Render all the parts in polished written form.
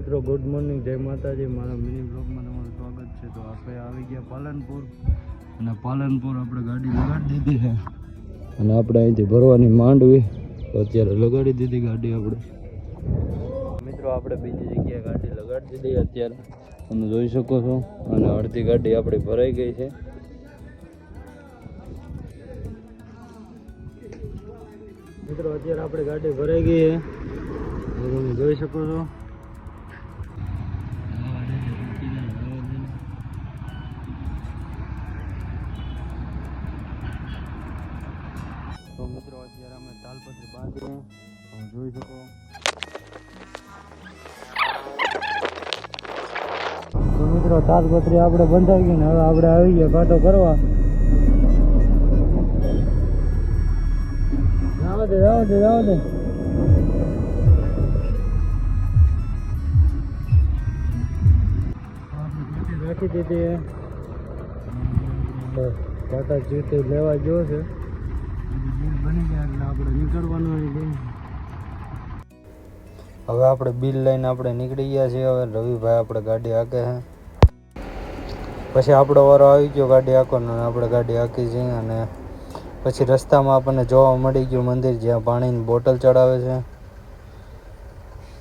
મિત્રો good morning, જય માતાજી. મારા મિની બ્લોગમાં તમારું સ્વાગત છે. તો આપણે આવી ગયા પાલનપુર, અને પાલનપુર આપણે ગાડી લગાડી દીધી છે, અને આપણે અહીંથી ભરવાની માંડવી. તો અત્યારે લગાડી દીધી ગાડી આપણે. મિત્રો આપણે બીજી જગ્યાએ ગાડી લગાડી દીધી અત્યારે, તમે જોઈ શકો છો. અને અડધી ગાડી આપણી ભરાઈ ગઈ છે. મિત્રો અત્યારે આપણી ગાડી ભરાઈ ગઈ છે, તમે જોઈ શકો છો. તો મિત્રો અત્યારે અમે તાલપત્રી બાંધીએ, તમે જોઈ શકો. તો મિત્રો તાલપત્રી આપણે બંધાઈ ગઈ ને હવે આપણે આવી ગયા ઘાટો કરવા. જાવ દે રાખી દીધી. ટાટા જીતે લેવા ગયો છે, બિલ બની ગયા એટલે આપણે નીકળવાનું. હવે આપણે બિલ લઈને આપણે નીકળી ગયા છીએ. હવે રવિભાઈ આપણે ગાડી હાકે છે, પછી આપણો વારો આવી ગયો ગાડી હાંકવાનો. આપણે ગાડી હાંકી છીએ, અને પછી રસ્તામાં આપણને જોવા મળી ગયું મંદિર જ્યાં પાણીની બોટલ ચડાવે છે.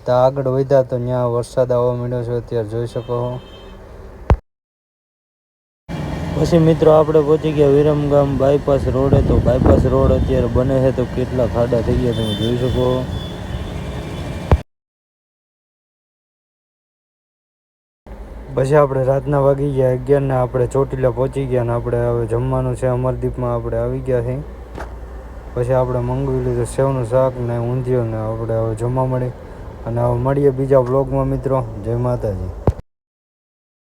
ત્યાં આગળ વધ્યા તો ત્યાં વરસાદ આવવા માંડ્યો છે, અત્યારે જોઈ શકો. પછી મિત્રો આપણે પહોંચી ગયા વિરમગામ બાયપાસ રોડે. તો બાયપાસ રોડ અત્યારે બને છે, તો કેટલા ખાડા થઈ ગયા તમે જોઈ શકો. પછી આપણે રાતના વાગી ગયા 11 ને આપણે ચોટીલા પહોંચી ગયા, ને આપણે હવે જમવાનું છે અમરદીપમાં આપણે આવી ગયા છીએ. પછી આપણે મંગાવી લીધું સેવનું શાક ને ઊંધિયું, ને આપણે હવે જમવા મળી. અને હવે મળીએ બીજા વ્લોગમાં મિત્રો. જય માતાજી.